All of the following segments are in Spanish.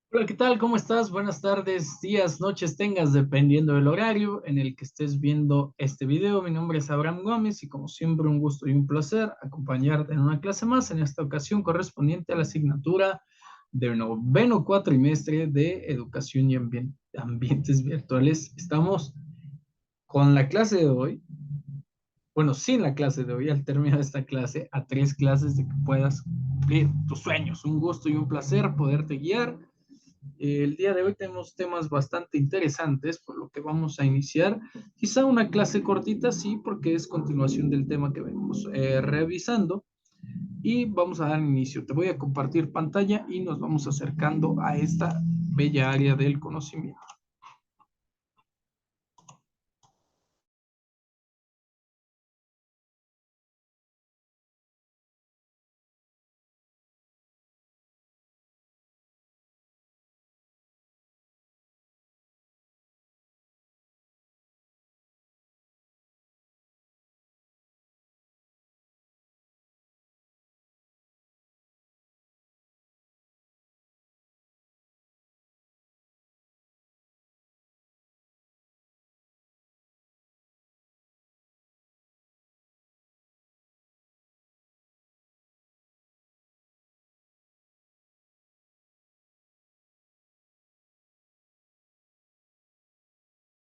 Hola, ¿qué tal? ¿Cómo estás? Buenas tardes, días, noches tengas, dependiendo del horario en el que estés viendo este video. Mi nombre es Abraham Gómez y como siempre un gusto y un placer acompañarte en una clase más, en esta ocasión correspondiente a la asignatura del noveno cuatrimestre de Educación y Ambientes Virtuales. Estamos con la clase de hoy, bueno, sin la clase de hoy, al término de esta clase, a tres clases de que puedas cumplir tus sueños. Un gusto y un placer poderte guiar. El día de hoy tenemos temas bastante interesantes, por lo que vamos a iniciar. Quizá una clase cortita, sí, porque es continuación del tema que venimos revisando. Y vamos a dar inicio. Te voy a compartir pantalla y nos vamos acercando a esta bella área del conocimiento.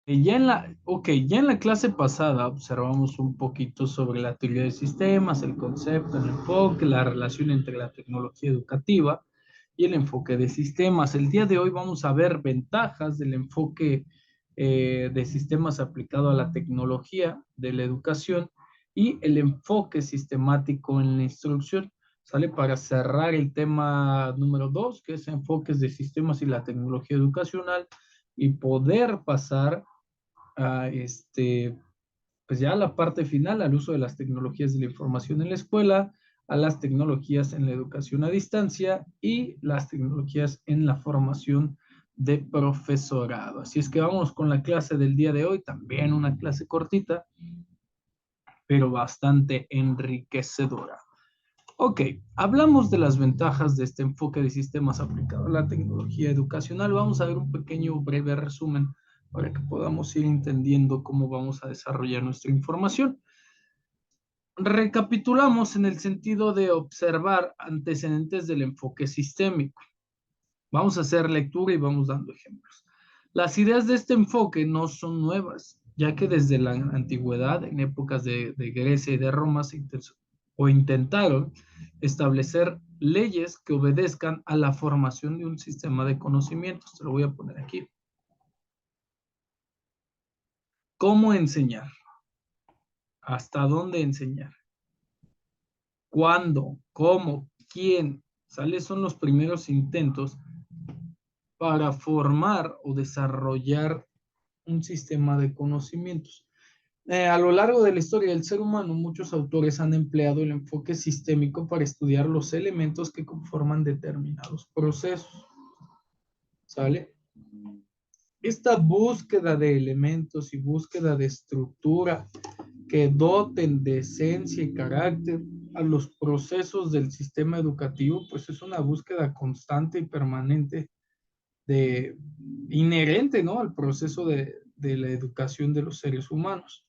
Ya en la clase pasada observamos un poquito sobre la teoría de sistemas, el concepto, el enfoque, la relación entre la tecnología educativa y el enfoque de sistemas. El día de hoy vamos a ver ventajas del enfoque de sistemas aplicado a la tecnología de la educación y el enfoque sistemático en la instrucción. ¿Sale? Para cerrar el tema número 2, que es enfoques de sistemas y la tecnología educacional, y poder pasar a pues ya la parte final, al uso de las tecnologías de la información en la escuela, a las tecnologías en la educación a distancia y las tecnologías en la formación de profesorado. Así es que vamos con la clase del día de hoy, también una clase cortita, pero bastante enriquecedora. Ok, hablamos de las ventajas de este enfoque de sistemas aplicado a la tecnología educacional. Vamos a ver un pequeño breve resumen para que podamos ir entendiendo cómo vamos a desarrollar nuestra información. Recapitulamos en el sentido de observar antecedentes del enfoque sistémico. Vamos a hacer lectura y vamos dando ejemplos. Las ideas de este enfoque no son nuevas, ya que desde la antigüedad, en épocas de Grecia y de Roma, intentaron establecer leyes que obedezcan a la formación de un sistema de conocimientos. Te lo voy a poner aquí. ¿Cómo enseñar? ¿Hasta dónde enseñar? ¿Cuándo? ¿Cómo? ¿Quién? ¿Sale? Son los primeros intentos para formar o desarrollar un sistema de conocimientos. A lo largo de la historia del ser humano, muchos autores han empleado el enfoque sistémico para estudiar los elementos que conforman determinados procesos. ¿Sale? Esta búsqueda de elementos y búsqueda de estructura que doten de esencia y carácter a los procesos del sistema educativo, pues es una búsqueda constante y permanente de inherente, ¿no? Al proceso de la educación de los seres humanos.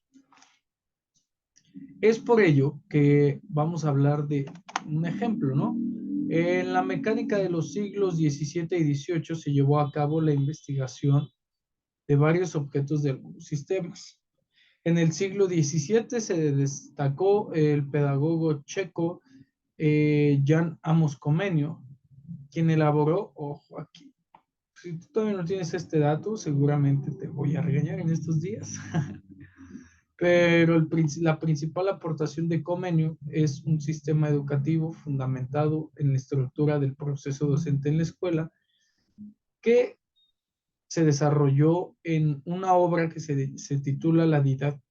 Es por ello que vamos a hablar de un ejemplo, ¿no? En la mecánica de los siglos XVII y XVIII se llevó a cabo la investigación de varios objetos de algunos sistemas. En el siglo XVII se destacó el pedagogo checo Jan Amos Comenius, quien elaboró, ojo aquí, si tú todavía no tienes este dato, seguramente te voy a regañar en estos días. Pero la principal aportación de Comenio es un sistema educativo fundamentado en la estructura del proceso docente en la escuela, que se desarrolló en una obra que se titula La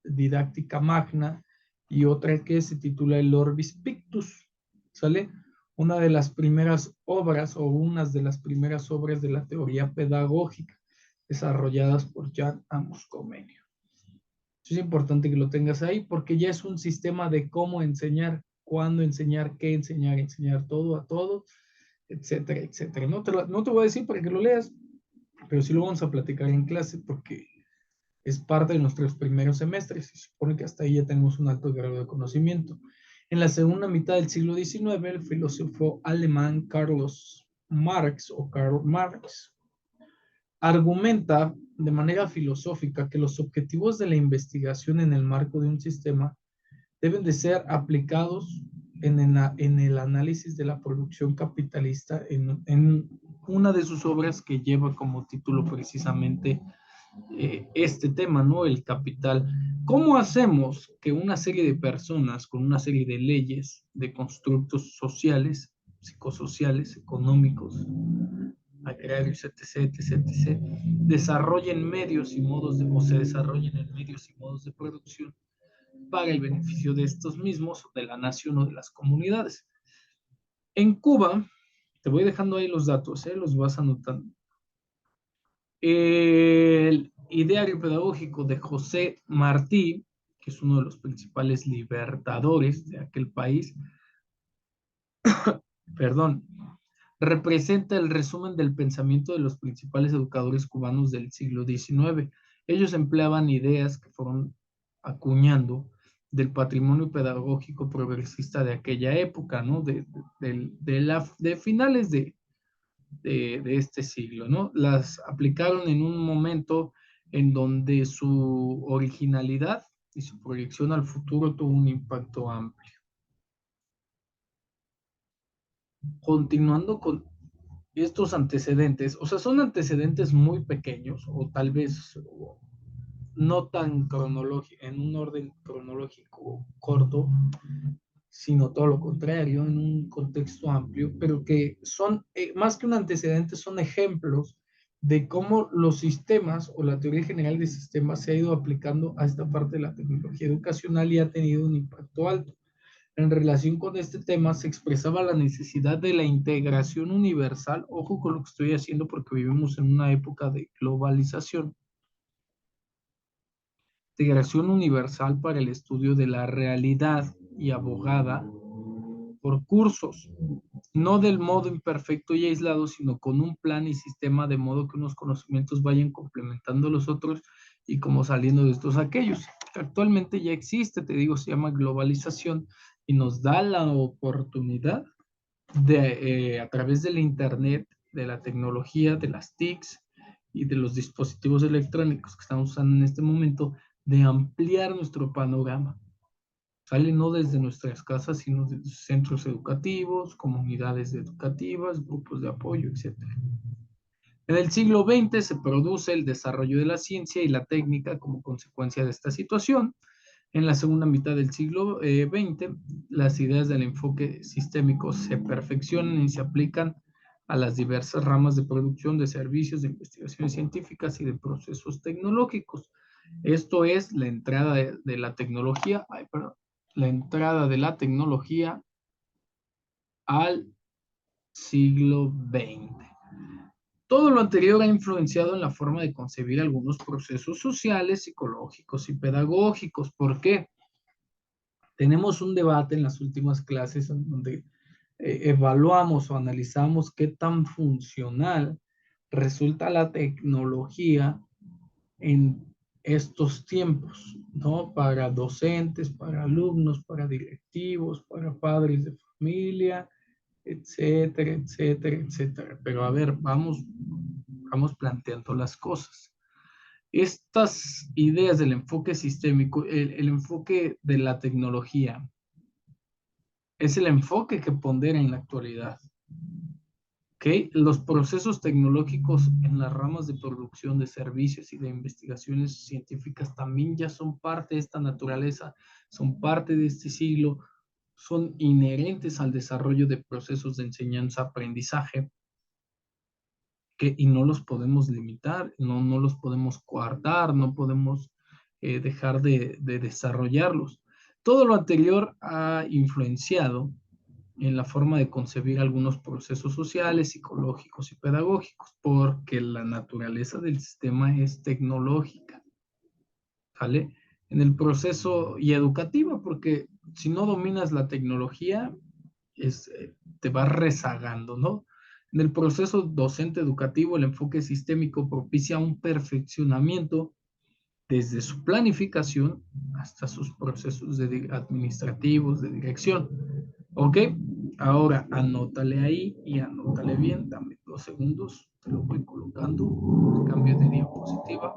Didáctica Magna y otra que se titula El Orbis Pictus, ¿sale? Una de las primeras obras o unas de las primeras obras de la teoría pedagógica desarrolladas por Jan Amos Comenius. Es importante que lo tengas ahí porque ya es un sistema de cómo enseñar, cuándo enseñar, qué enseñar, enseñar todo a todo. etcétera, etcétera. No te voy a decir para que lo leas, pero sí lo vamos a platicar en clase porque es parte de nuestros primeros semestres y se supone que hasta ahí ya tenemos un alto grado de conocimiento. En la segunda mitad del siglo XIX, el filósofo alemán Karl Marx argumenta de manera filosófica que los objetivos de la investigación en el marco de un sistema deben de ser aplicados en el análisis de la producción capitalista en una de sus obras que lleva como título precisamente este tema, ¿no? El capital. ¿Cómo hacemos que una serie de personas con una serie de leyes, de constructos sociales, psicosociales, económicos, agrarios, etc., etc., etc., desarrollen medios y modos de, o se desarrollen en medios y modos de producción para el beneficio de estos mismos, de la nación o de las comunidades? En Cuba, te voy dejando ahí los datos, los vas anotando. El ideario pedagógico de José Martí, que es uno de los principales libertadores de aquel país, perdón, representa el resumen del pensamiento de los principales educadores cubanos del siglo XIX. Ellos empleaban ideas que fueron acuñando del patrimonio pedagógico progresista de aquella época, ¿no? De finales de este siglo, ¿no? Las aplicaron en un momento en donde su originalidad y su proyección al futuro tuvo un impacto amplio. Continuando con estos antecedentes, o sea, son antecedentes muy pequeños o tal vez no tan cronológico, en un orden cronológico corto, sino todo lo contrario, en un contexto amplio, pero que son, más que un antecedente, son ejemplos de cómo los sistemas o la teoría general de sistemas se ha ido aplicando a esta parte de la tecnología educacional y ha tenido un impacto alto. En relación con este tema se expresaba la necesidad de la integración universal, ojo con lo que estoy haciendo porque vivimos en una época de globalización, integración universal para el estudio de la realidad y abogada por cursos, no del modo imperfecto y aislado, sino con un plan y sistema de modo que unos conocimientos vayan complementando los otros y como saliendo de estos aquellos. Actualmente ya existe, te digo, se llama globalización y nos da la oportunidad de, a través del Internet, de la tecnología, de las TICs y de los dispositivos electrónicos que estamos usando en este momento, de ampliar nuestro panorama. Sale no desde nuestras casas, sino desde centros educativos, comunidades educativas, grupos de apoyo, etc. En el siglo XX se produce el desarrollo de la ciencia y la técnica como consecuencia de esta situación. En la segunda mitad del siglo XX, las ideas del enfoque sistémico se perfeccionan y se aplican a las diversas ramas de producción de servicios, de investigaciones científicas y de procesos tecnológicos. Esto es la entrada de la tecnología, la entrada de la tecnología al siglo XX. Todo lo anterior ha influenciado en la forma de concebir algunos procesos sociales, psicológicos y pedagógicos. ¿Por qué? Tenemos un debate en las últimas clases en donde evaluamos o analizamos qué tan funcional resulta la tecnología en estos tiempos, ¿no? Para docentes, para alumnos, para directivos, para padres de familia, etcétera, etcétera, etcétera. Pero a ver, vamos planteando las cosas. Estas ideas del enfoque sistémico, el enfoque de la tecnología, es el enfoque que pondera en la actualidad. ¿Okay? Los procesos tecnológicos en las ramas de producción de servicios y de investigaciones científicas también ya son parte de esta naturaleza, son parte de este siglo, son inherentes al desarrollo de procesos de enseñanza-aprendizaje y no los podemos limitar, no los podemos coartar, no podemos dejar de desarrollarlos. Todo lo anterior ha influenciado en la forma de concebir algunos procesos sociales, psicológicos y pedagógicos, porque la naturaleza del sistema es tecnológica, ¿vale? En el proceso y educativa, porque si no dominas la tecnología, te vas rezagando, ¿no? En el proceso docente educativo, el enfoque sistémico propicia un perfeccionamiento desde su planificación hasta sus procesos administrativos de dirección. ¿Ok? Ahora anótale ahí y anótale bien. Dame 2 segundos. Te lo voy colocando. Cambio de diapositiva.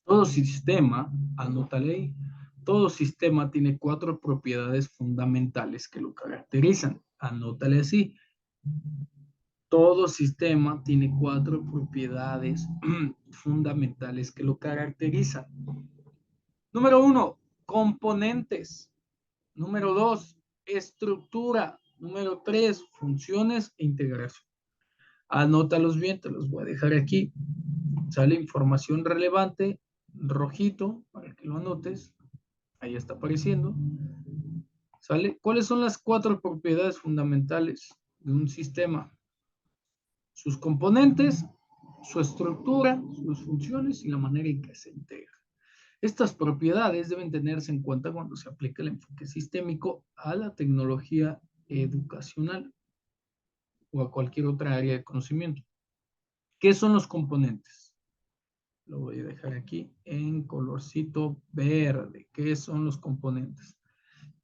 Todo sistema, anótale ahí, todo sistema tiene 4 propiedades fundamentales que lo caracterizan. Anótale así. Todo sistema tiene 4 propiedades fundamentales que lo caracterizan. Número 1, componentes. Número 2, estructura. Número 3, funciones e integración. Anótalos bien, te los voy a dejar aquí. Sale información relevante, rojito, para que lo anotes. Ahí está apareciendo. ¿Sale? ¿Cuáles son las 4 propiedades fundamentales de un sistema? Sus componentes, su estructura, sus funciones y la manera en que se integra. Estas propiedades deben tenerse en cuenta cuando se aplica el enfoque sistémico a la tecnología educacional o a cualquier otra área de conocimiento. ¿Qué son los componentes? Lo voy a dejar aquí en colorcito verde. ¿Qué son los componentes?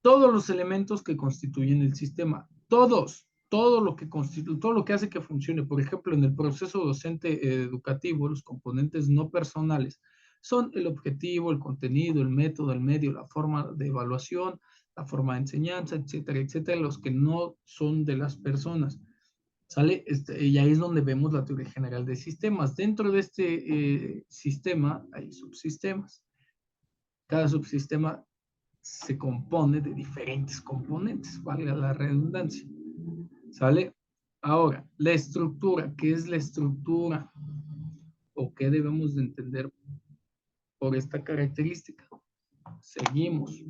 Todos los elementos que constituyen el sistema, todo lo que constituye, todo lo que hace que funcione. Por ejemplo, en el proceso docente educativo, los componentes no personales son el objetivo, el contenido, el método, el medio, la forma de evaluación, la forma de enseñanza, etcétera, etcétera, los que no son de las personas. ¿Sale? Y ahí es donde vemos la teoría general de sistemas. Dentro de este sistema hay subsistemas. Cada subsistema se compone de diferentes componentes, valga la redundancia. ¿Sale? Ahora, la estructura, ¿qué es la estructura? ¿O qué debemos de entender por esta característica? Seguimos.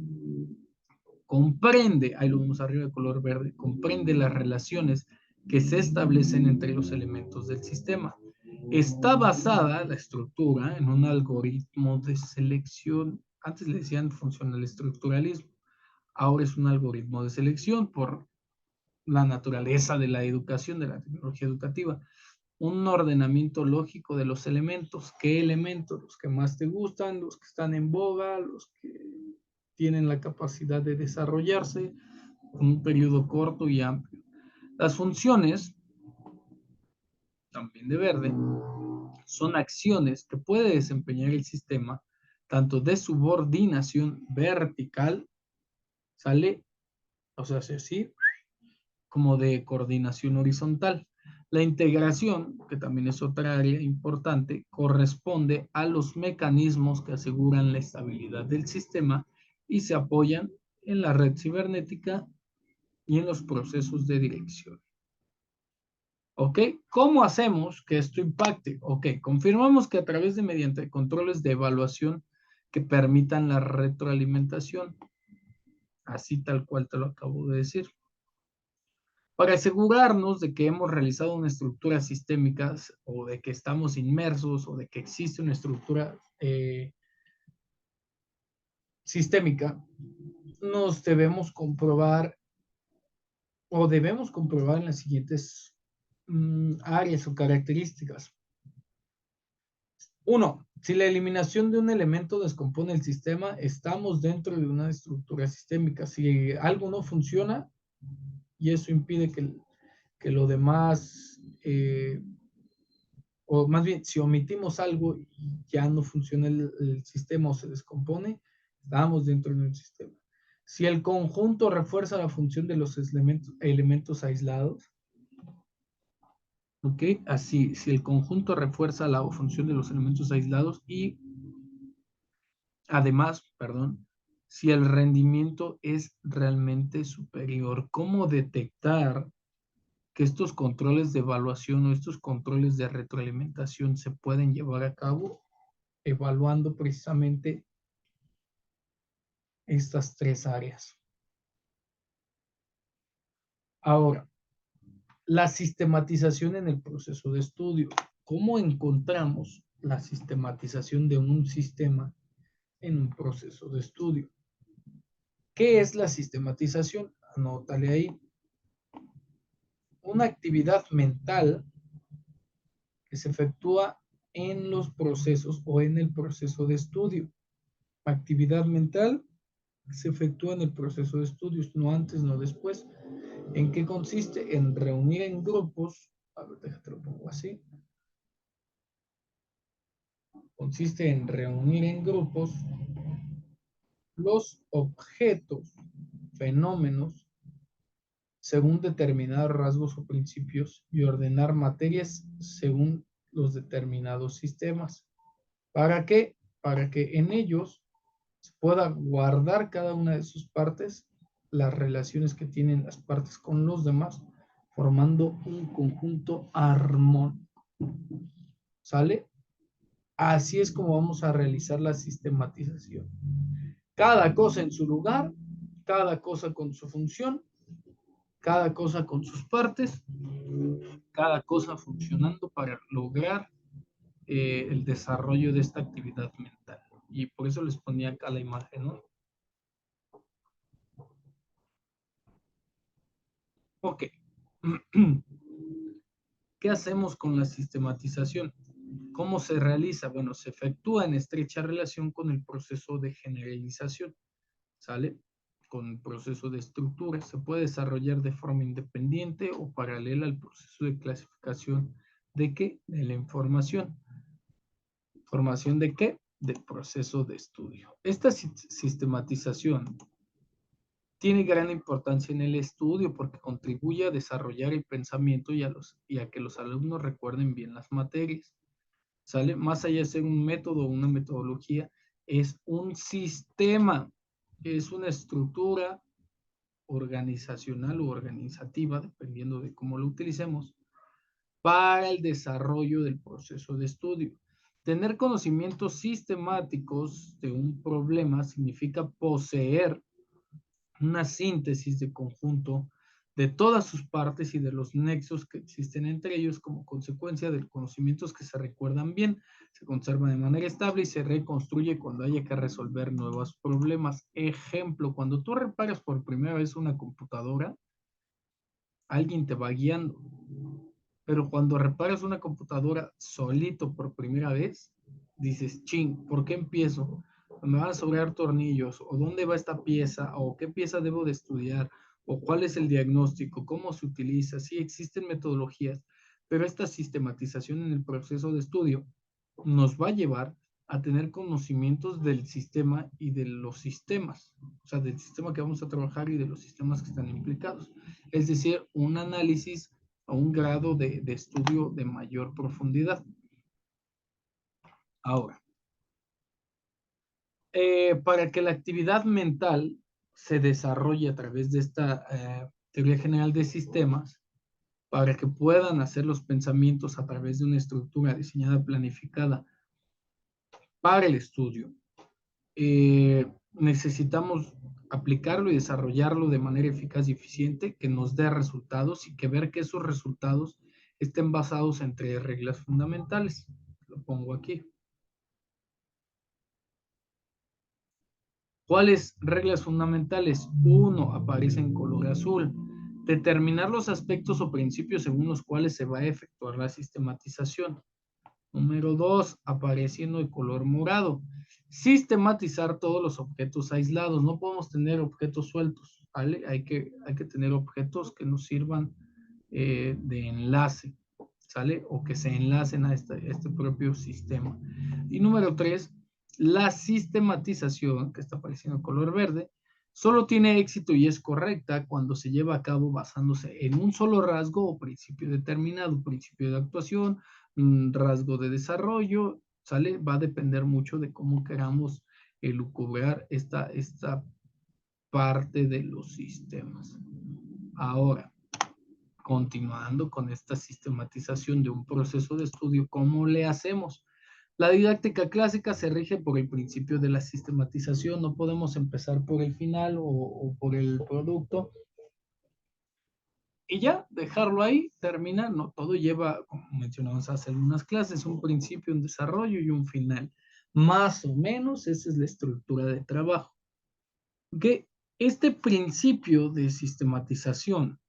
Comprende, ahí lo vemos arriba de color verde, comprende las relaciones que se establecen entre los elementos del sistema. Está basada la estructura en un algoritmo de selección. Antes le decían funcional estructuralismo. Ahora es un algoritmo de selección por la naturaleza de la educación, de la tecnología educativa. Un ordenamiento lógico de los elementos. ¿Qué elementos? Los que más te gustan, los que están en boga, los que tienen la capacidad de desarrollarse en un periodo corto y amplio. Las funciones, también de verde, son acciones que puede desempeñar el sistema, tanto de subordinación vertical, ¿sale? O sea, así, como de coordinación horizontal. La integración, que también es otra área importante, corresponde a los mecanismos que aseguran la estabilidad del sistema y se apoyan en la red cibernética y en los procesos de dirección. ¿Ok? ¿Cómo hacemos que esto impacte? Ok, confirmamos que a través de mediante controles de evaluación que permitan la retroalimentación, así tal cual te lo acabo de decir. Para asegurarnos de que hemos realizado una estructura sistémica o de que estamos inmersos o de que existe una estructura sistémica, nos debemos comprobar o debemos comprobar en las siguientes áreas o características. Uno, si la eliminación de un elemento descompone el sistema, estamos dentro de una estructura sistémica. Si algo no funciona y eso impide que lo demás, o más bien, si omitimos algo y ya no funciona el sistema o se descompone, estamos dentro de un sistema. Si el conjunto refuerza la función de los elementos aislados, ¿ok? Así, si el conjunto refuerza la función de los elementos aislados y además, perdón, si el rendimiento es realmente superior. ¿Cómo detectar que estos controles de evaluación o estos controles de retroalimentación se pueden llevar a cabo? Evaluando precisamente estas 3 áreas. Ahora, La sistematización en el proceso de estudio. ¿Cómo encontramos la sistematización de un sistema en un proceso de estudio? ¿Qué es la sistematización? Anótale ahí. Una actividad mental que se efectúa en los procesos o en el proceso de estudio. Actividad mental que se efectúa en el proceso de estudios, no antes, no después. ¿En qué consiste? En reunir en grupos, a ver, déjate lo pongo así. Consiste en reunir en grupos los objetos, fenómenos, según determinados rasgos o principios y ordenar materias según los determinados sistemas. ¿Para qué? Para que en ellos se pueda guardar cada una de sus partes, las relaciones que tienen las partes con los demás, formando un conjunto armónico. ¿Sale? Así es como vamos a realizar la sistematización. Cada cosa en su lugar, cada cosa con su función, cada cosa con sus partes, cada cosa funcionando para lograr el desarrollo de esta actividad mental. Y por eso les ponía acá la imagen, ¿no? Ok. ¿Qué hacemos con la sistematización? ¿Cómo se realiza? Bueno, se efectúa en estrecha relación con el proceso de generalización, ¿sale? Con el proceso de estructura. Se puede desarrollar de forma independiente o paralela al proceso de clasificación de qué? De la información. ¿Formación de qué? Del proceso de estudio. Esta sistematización tiene gran importancia en el estudio porque contribuye a desarrollar el pensamiento y a que los alumnos recuerden bien las materias. ¿Sale? Más allá de ser un método o una metodología, es un sistema, es una estructura organizacional o organizativa, dependiendo de cómo lo utilicemos, para el desarrollo del proceso de estudio. Tener conocimientos sistemáticos de un problema significa poseer una síntesis de conjunto de todas sus partes y de los nexos que existen entre ellos como consecuencia de conocimientos que se recuerdan bien, se conservan de manera estable y se reconstruye cuando haya que resolver nuevos problemas. Ejemplo, cuando tú reparas por primera vez una computadora, alguien te va guiando, pero cuando reparas una computadora solito por primera vez, dices, ching, ¿por qué empiezo? Me van a sobrar tornillos, o dónde va esta pieza, o qué pieza debo de estudiar, o cuál es el diagnóstico, cómo se utiliza. Sí, existen metodologías, pero esta sistematización en el proceso de estudio nos va a llevar a tener conocimientos del sistema y de los sistemas, o sea, del sistema que vamos a trabajar y de los sistemas que están implicados. Es decir, un análisis a un grado de estudio de mayor profundidad. Ahora, para que la actividad mental se desarrolle a través de esta teoría general de sistemas, para que puedan hacer los pensamientos a través de una estructura diseñada, planificada para el estudio, necesitamos aplicarlo y desarrollarlo de manera eficaz y eficiente, que nos dé resultados y que ver que esos resultados estén basados en 3 reglas fundamentales. Lo pongo aquí. ¿Cuáles reglas fundamentales? 1, aparece en color azul. Determinar los aspectos o principios según los cuales se va a efectuar la sistematización. Número 2, apareciendo de color morado. Sistematizar todos los objetos aislados. No podemos tener objetos sueltos, ¿vale? Hay que tener objetos que nos sirvan de enlace, ¿sale? O que se enlacen a este propio sistema. Y número 3, la sistematización, que está apareciendo en color verde, solo tiene éxito y es correcta cuando se lleva a cabo basándose en un solo rasgo o principio determinado, principio de actuación, rasgo de desarrollo, ¿sale? Va a depender mucho de cómo queramos elucubrar esta parte de los sistemas. Ahora, continuando con esta sistematización de un proceso de estudio, ¿cómo le hacemos? La didáctica clásica se rige por el principio de la sistematización, no podemos empezar por el final o por el producto. Y ya, dejarlo ahí, terminar. No, todo lleva, como mencionamos hace algunas clases, un principio, un desarrollo y un final. Más o menos, esa es la estructura de trabajo. Que este principio de sistematización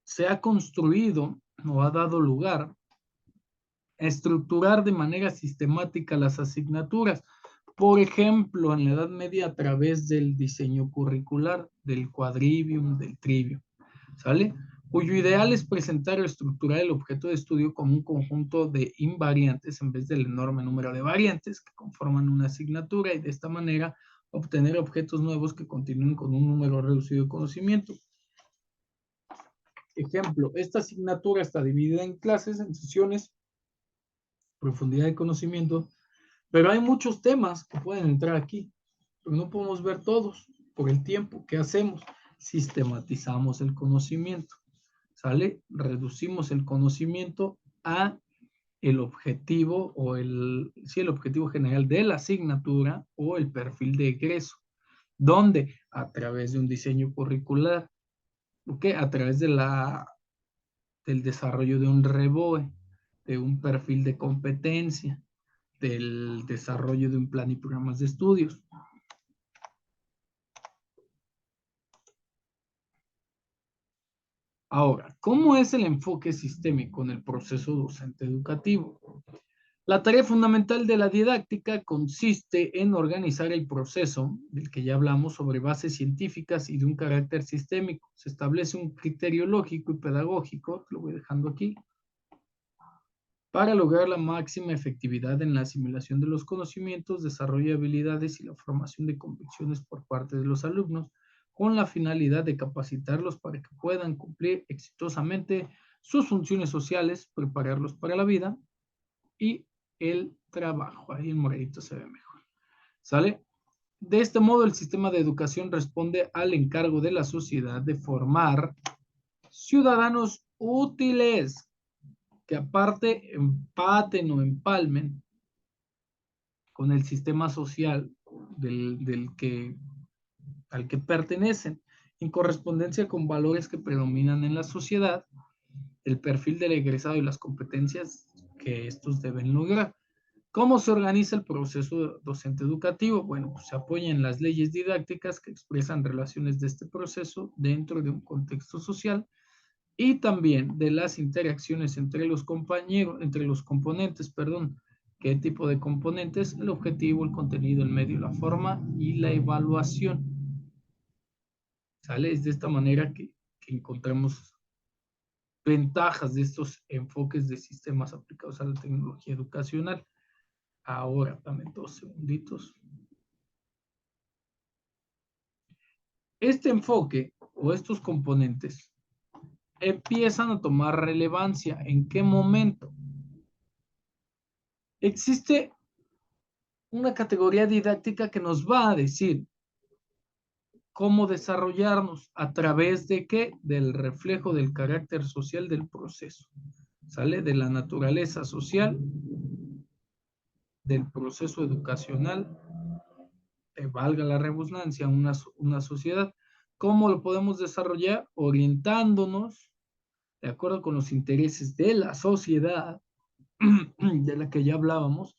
se ha construido o ha dado lugar a estructurar de manera sistemática las asignaturas. Por ejemplo, en la Edad Media a través del diseño curricular, del quadrivium, del trivium, ¿sale? Cuyo ideal es presentar o estructurar el objeto de estudio como un conjunto de invariantes en vez del enorme número de variantes que conforman una asignatura y de esta manera obtener objetos nuevos que continúen con un número reducido de conocimiento. Ejemplo, esta asignatura está dividida en clases, en sesiones, profundidad de conocimiento, pero hay muchos temas que pueden entrar aquí, pero no podemos ver todos por el tiempo. ¿Qué hacemos? Sistematizamos el conocimiento, ¿sale? Reducimos el conocimiento a el objetivo o sí, el objetivo general de la asignatura o el perfil de egreso. ¿Dónde? A través de un diseño curricular, ¿ok? A través del desarrollo de un REBOE, de un perfil de competencia, del desarrollo de un plan y programas de estudios. Ahora, ¿cómo es el enfoque sistémico en el proceso docente educativo? La tarea fundamental de la didáctica consiste en organizar el proceso del que ya hablamos sobre bases científicas y de un carácter sistémico. Se establece un criterio lógico y pedagógico, lo voy dejando aquí, para lograr la máxima efectividad en la asimilación de los conocimientos, desarrollo de habilidades y la formación de convicciones por parte de los alumnos, con la finalidad de capacitarlos para que puedan cumplir exitosamente sus funciones sociales, prepararlos para la vida y el trabajo. Ahí el moradito se ve mejor. ¿Sale? De este modo, el sistema de educación responde al encargo de la sociedad de formar ciudadanos útiles que aparte empaten o empalmen con el sistema social al que pertenecen, en correspondencia con valores que predominan en la sociedad, el perfil del egresado y las competencias que estos deben lograr. ¿Cómo se organiza el proceso docente educativo? Bueno, pues se apoya en las leyes didácticas que expresan relaciones de este proceso dentro de un contexto social y también de las interacciones entre los compañeros, entre los componentes, perdón. ¿Qué tipo de componentes? El objetivo, el contenido, el medio, la forma y la evaluación. ¿Sale? Es de esta manera que encontramos ventajas de estos enfoques de sistemas aplicados a la tecnología educacional. Ahora, dame 2 segunditos. Este enfoque o estos componentes empiezan a tomar relevancia. ¿En qué momento? Existe una categoría didáctica que nos va a decir cómo desarrollarnos a través de qué, del reflejo del carácter social del proceso, ¿sale? De la naturaleza social, del proceso educacional, valga la redundancia, una sociedad. ¿Cómo lo podemos desarrollar? Orientándonos de acuerdo con los intereses de la sociedad, de la que ya hablábamos,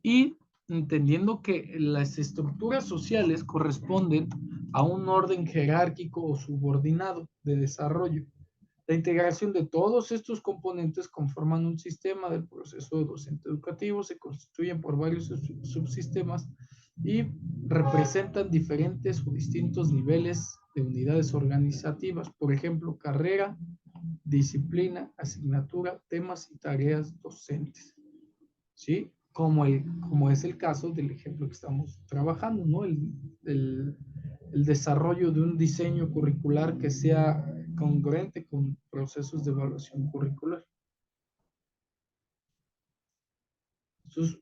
y entendiendo que las estructuras sociales corresponden a un orden jerárquico o subordinado de desarrollo. La integración de todos estos componentes conforman un sistema del proceso docente educativo, se constituyen por varios subsistemas y representan diferentes o distintos niveles de unidades organizativas, por ejemplo, carrera, disciplina, asignatura, temas y tareas docentes. ¿Sí? Como es el caso del ejemplo que estamos trabajando, ¿no? El desarrollo de un diseño curricular que sea congruente con procesos de evaluación curricular. Eso es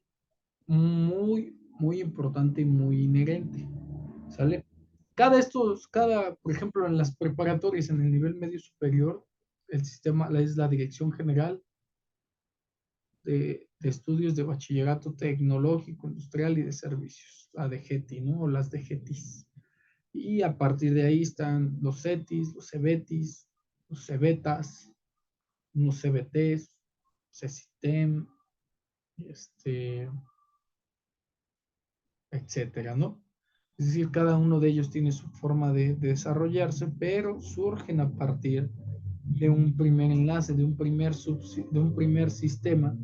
muy, muy importante y muy inherente, ¿sale? Por ejemplo, en las preparatorias, en el nivel medio superior, el sistema es la Dirección General de estudios de bachillerato tecnológico, industrial y de servicios, la DGETI, ¿no? O las DGETIs. Y a partir de ahí están los CETIs, los CEBETIs, unos CBETAs, unos CBTs, CSISTEM, etcétera, ¿no? Es decir, cada uno de ellos tiene su forma de desarrollarse, pero surgen a partir de un primer enlace, de un primer sistema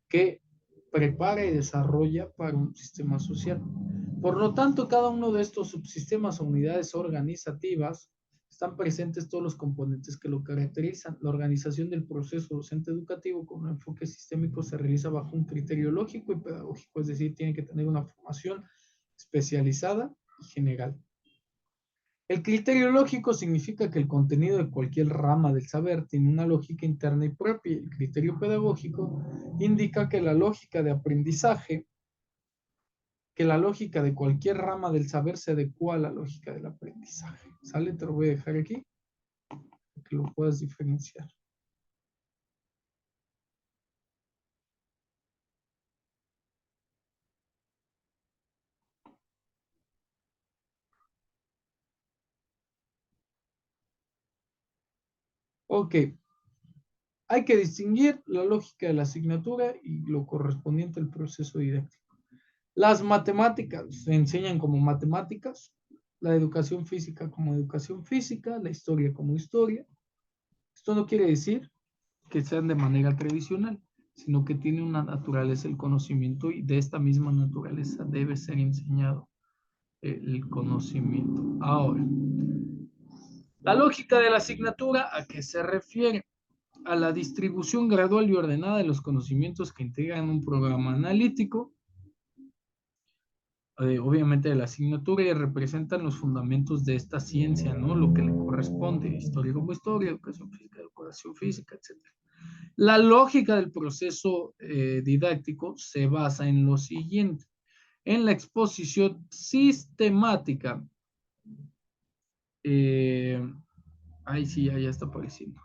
que prepara y desarrolla para un sistema social. Por lo tanto, cada uno de estos subsistemas o unidades organizativas están presentes todos los componentes que lo caracterizan. La organización del proceso docente educativo con un enfoque sistémico se realiza bajo un criterio lógico y pedagógico, es decir, tiene que tener una formación especializada y general. El criterio lógico significa que el contenido de cualquier rama del saber tiene una lógica interna y propia. El criterio pedagógico indica que la lógica de aprendizaje, que la lógica de cualquier rama del saber se adecua a la lógica del aprendizaje. ¿Sale? Te lo voy a dejar aquí para que lo puedas diferenciar. Ok, hay que distinguir la lógica de la asignatura y lo correspondiente al proceso didáctico. Las matemáticas se enseñan como matemáticas, la educación física como educación física, la historia como historia. Esto no quiere decir que sean de manera tradicional, sino que tiene una naturaleza el conocimiento y de esta misma naturaleza debe ser enseñado el conocimiento. Ahora, la lógica de la asignatura, ¿a qué se refiere? A la distribución gradual y ordenada de los conocimientos que integran un programa analítico, obviamente de la asignatura, y representan los fundamentos de esta ciencia, ¿no? Lo que le corresponde, historia como historia, educación física, etc. La lógica del proceso didáctico se basa en lo siguiente: en la exposición sistemática, eh, ahí sí, ya está apareciendo,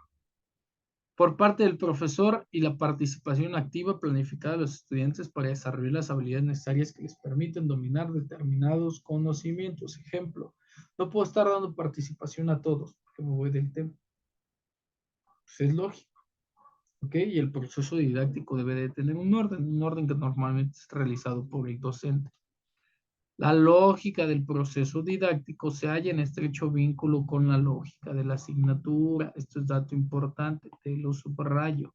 por parte del profesor y la participación activa planificada de los estudiantes para desarrollar las habilidades necesarias que les permiten dominar determinados conocimientos. Ejemplo, no puedo estar dando participación a todos porque me voy del tema. Pues es lógico, ¿ok? Y el proceso didáctico debe de tener un orden que normalmente es realizado por el docente. La lógica del proceso didáctico se halla en estrecho vínculo con la lógica de la asignatura. Esto es dato importante, te lo subrayo.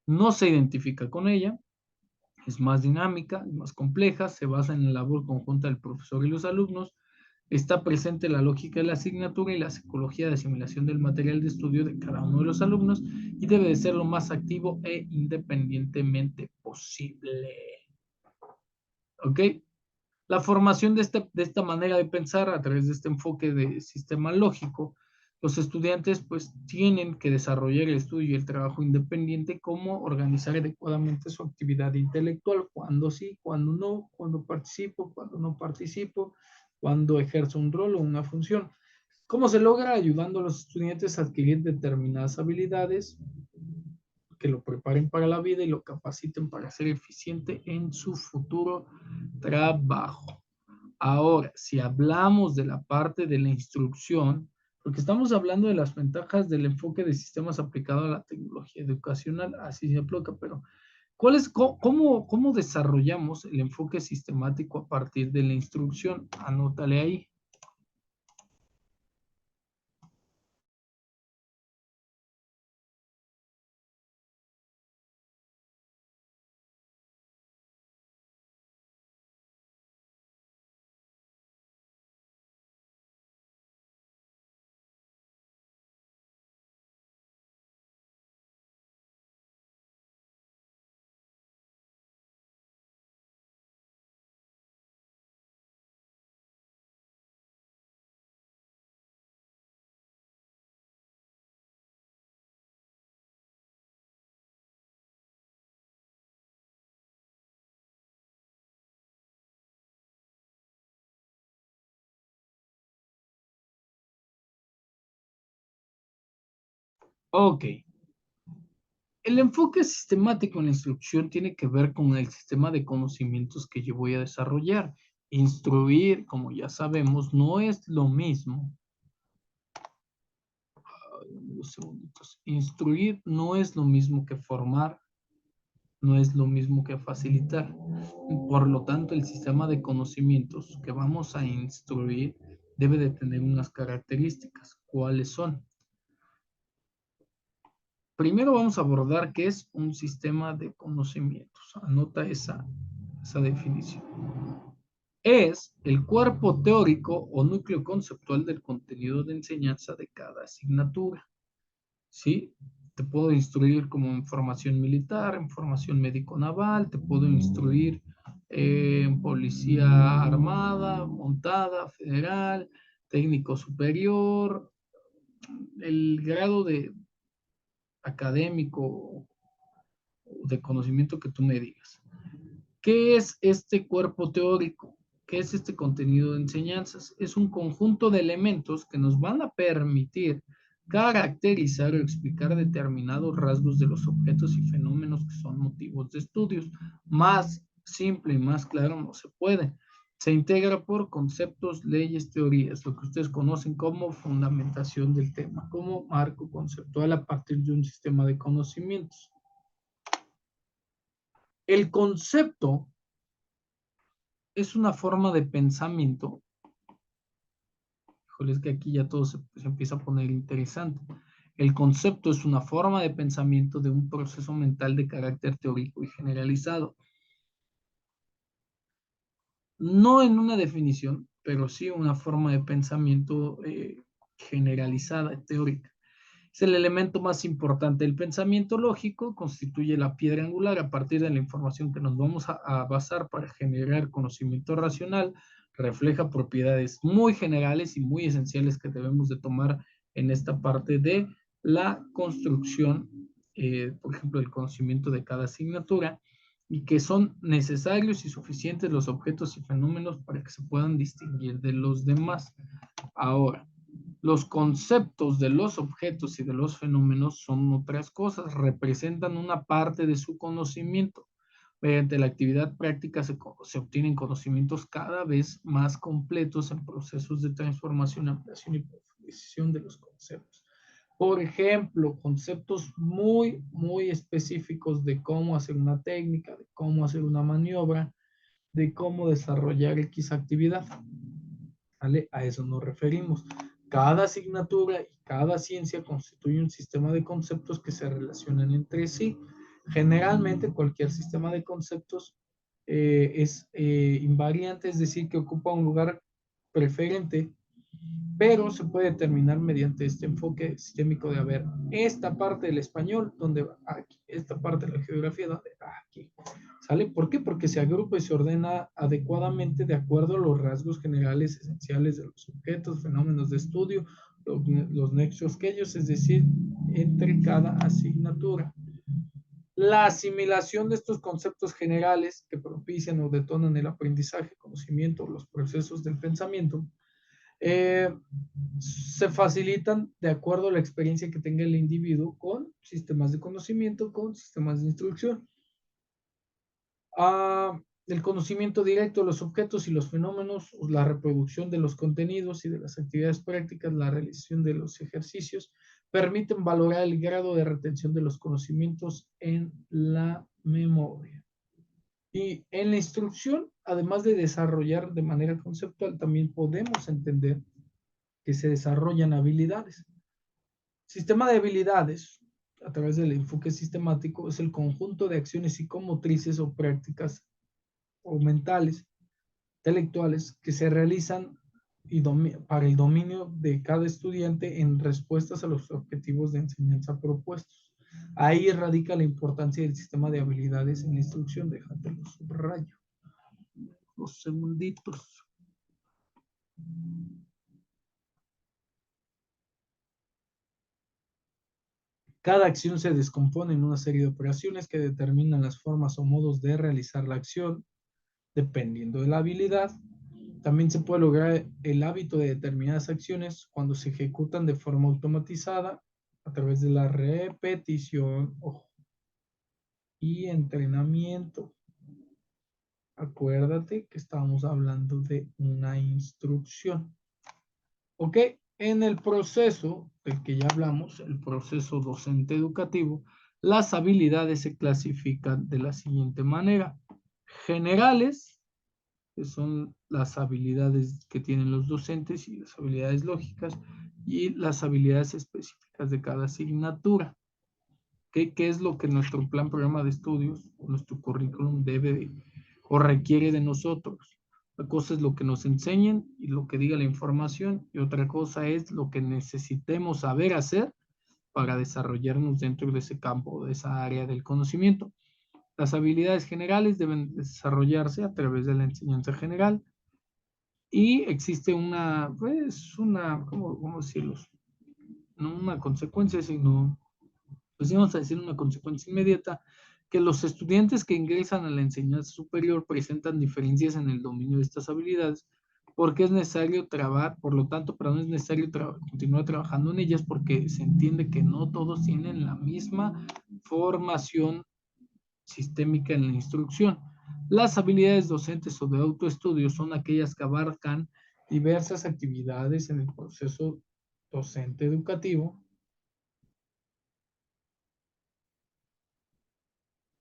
No se identifica con ella, es más dinámica, es más compleja, se basa en la labor conjunta del profesor y los alumnos, está presente la lógica de la asignatura y la psicología de asimilación del material de estudio de cada uno de los alumnos y debe de ser lo más activo e independientemente posible. ¿Ok? La formación de esta manera de pensar a través de este enfoque de sistema lógico, los estudiantes pues tienen que desarrollar el estudio y el trabajo independiente, cómo organizar adecuadamente su actividad intelectual, cuándo sí, cuándo no, cuándo participo, cuándo no participo, cuándo ejerzo un rol o una función. ¿Cómo se logra? Ayudando a los estudiantes a adquirir determinadas habilidades que lo preparen para la vida y lo capaciten para ser eficiente en su futuro trabajo. Ahora, si hablamos de la parte de la instrucción, porque estamos hablando de las ventajas del enfoque de sistemas aplicado a la tecnología educacional, así se aplica, pero cómo desarrollamos el enfoque sistemático a partir de la instrucción? Anótale ahí. Ok. El enfoque sistemático en la instrucción tiene que ver con el sistema de conocimientos que yo voy a desarrollar. Instruir, como ya sabemos, no es lo mismo. Unos segunditos. Instruir no es lo mismo que formar, no es lo mismo que facilitar. Por lo tanto, el sistema de conocimientos que vamos a instruir debe de tener unas características. ¿Cuáles son? Primero vamos a abordar qué es un sistema de conocimientos. Anota esa definición. Es el cuerpo teórico o núcleo conceptual del contenido de enseñanza de cada asignatura. ¿Sí? Te puedo instruir como en formación militar, en formación médico-naval, te puedo instruir en policía armada, montada, federal, técnico superior, el grado de académico de conocimiento que tú me digas. ¿Qué es este cuerpo teórico? ¿Qué es este contenido de enseñanzas? Es un conjunto de elementos que nos van a permitir caracterizar o explicar determinados rasgos de los objetos y fenómenos que son motivos de estudios. Más simple y más claro no se puede. Se integra por conceptos, leyes, teorías, lo que ustedes conocen como fundamentación del tema, como marco conceptual a partir de un sistema de conocimientos. El concepto es una forma de pensamiento. Híjole, es que aquí ya todo se empieza a poner interesante. El concepto es una forma de pensamiento de un proceso mental de carácter teórico y generalizado. No en una definición, pero sí una forma de pensamiento generalizada, teórica. Es el elemento más importante. El pensamiento lógico constituye la piedra angular a partir de la información que nos vamos a basar para generar conocimiento racional. Refleja propiedades muy generales y muy esenciales que debemos de tomar en esta parte de la construcción, por ejemplo, el conocimiento de cada asignatura, y que son necesarios y suficientes los objetos y fenómenos para que se puedan distinguir de los demás. Ahora, los conceptos de los objetos y de los fenómenos son otras cosas, representan una parte de su conocimiento. Mediante la actividad práctica se obtienen conocimientos cada vez más completos en procesos de transformación, ampliación y profundización de los conceptos. Por ejemplo, conceptos muy específicos de cómo hacer una técnica, de cómo hacer una maniobra, de cómo desarrollar X actividad. ¿Vale? A eso nos referimos. Cada asignatura y cada ciencia constituye un sistema de conceptos que se relacionan entre sí. Generalmente cualquier sistema de conceptos es invariante, es decir, que ocupa un lugar preferente, pero se puede determinar mediante este enfoque sistémico de, a ver, esta parte del español, ¿dónde va? Aquí. Esta parte de la geografía, ¿dónde va? Aquí. ¿Sale? ¿Por qué? Porque se agrupa y se ordena adecuadamente de acuerdo a los rasgos generales esenciales de los objetos, fenómenos de estudio, los nexos que ellos, es decir, entre cada asignatura. La asimilación de estos conceptos generales que propician o detonan el aprendizaje, conocimiento, los procesos del pensamiento, se facilitan de acuerdo a la experiencia que tenga el individuo con sistemas de conocimiento, con sistemas de instrucción. El conocimiento directo de los objetos y los fenómenos, la reproducción de los contenidos y de las actividades prácticas, la realización de los ejercicios, permiten valorar el grado de retención de los conocimientos en la memoria. Y en la instrucción, además de desarrollar de manera conceptual, también podemos entender que se desarrollan habilidades. Sistema de habilidades, a través del enfoque sistemático, es el conjunto de acciones psicomotrices o prácticas o mentales, intelectuales, que se realizan para el dominio de cada estudiante en respuestas a los objetivos de enseñanza propuestos. Ahí radica la importancia del sistema de habilidades en la instrucción. Déjate lo subrayo. Los segunditos. Cada acción se descompone en una serie de operaciones que determinan las formas o modos de realizar la acción, dependiendo de la habilidad. También se puede lograr el hábito de determinadas acciones cuando se ejecutan de forma automatizada a través de la repetición y entrenamiento. Acuérdate que estábamos hablando de una instrucción. ¿Ok? En el proceso del que ya hablamos, el proceso docente educativo, las habilidades se clasifican de la siguiente manera. Generales, que son las habilidades que tienen los docentes y las habilidades lógicas, y las habilidades específicas de cada asignatura. ¿Qué es lo que nuestro plan programa de estudios, nuestro currículum debe o requiere de nosotros? Una cosa es lo que nos enseñen y lo que diga la información, y otra cosa es lo que necesitemos saber hacer para desarrollarnos dentro de ese campo, de esa área del conocimiento. Las habilidades generales deben desarrollarse a través de la enseñanza general y existe una, pues, ¿cómo decirlo? No una consecuencia, sino pues vamos a decir una consecuencia inmediata, que los estudiantes que ingresan a la enseñanza superior presentan diferencias en el dominio de estas habilidades, porque es necesario trabajar, por lo tanto, pero no es necesario continuar trabajando en ellas porque se entiende que no todos tienen la misma formación sistémica en la instrucción. Las habilidades docentes o de autoestudio son aquellas que abarcan diversas actividades en el proceso docente educativo.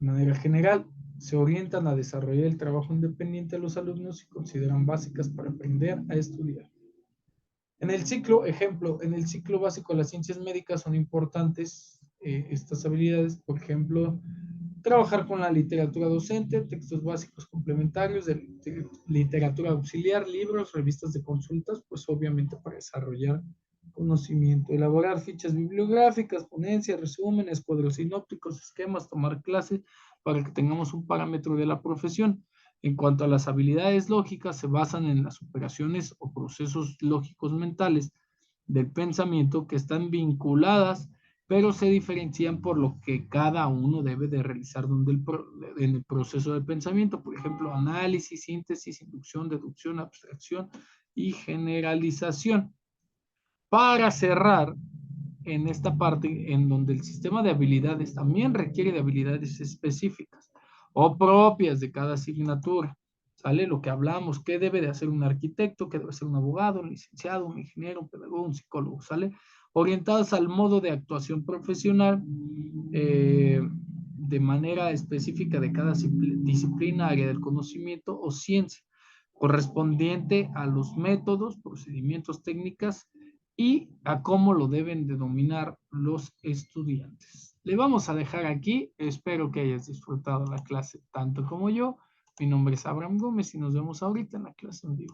De manera general, se orientan a desarrollar el trabajo independiente de los alumnos y consideran básicas para aprender a estudiar. En el ciclo, ejemplo, en el ciclo básico de las ciencias médicas son importantes estas habilidades, por ejemplo, trabajar con la literatura docente, textos básicos complementarios de literatura auxiliar, libros, revistas de consultas, pues obviamente para desarrollar conocimiento, elaborar fichas bibliográficas, ponencias, resúmenes, cuadros sinópticos, esquemas, tomar clases para que tengamos un parámetro de la profesión. En cuanto a las habilidades lógicas, se basan en las operaciones o procesos lógicos mentales del pensamiento que están vinculadas, pero se diferencian por lo que cada uno debe de realizar en el proceso de pensamiento. Por ejemplo, análisis, síntesis, inducción, deducción, abstracción y generalización. Para cerrar en esta parte en donde el sistema de habilidades también requiere de habilidades específicas o propias de cada asignatura. ¿Sale? Lo que hablamos, qué debe de hacer un arquitecto, qué debe ser un abogado, un licenciado, un ingeniero, un pedagogo, un psicólogo, ¿sale? Orientadas al modo de actuación profesional de manera específica de cada disciplina, área del conocimiento o ciencia, correspondiente a los métodos, procedimientos, técnicas y a cómo lo deben de dominar los estudiantes. Le vamos a dejar aquí. Espero que hayas disfrutado la clase tanto como yo. Mi nombre es Abraham Gómez y nos vemos ahorita en la clase en vivo.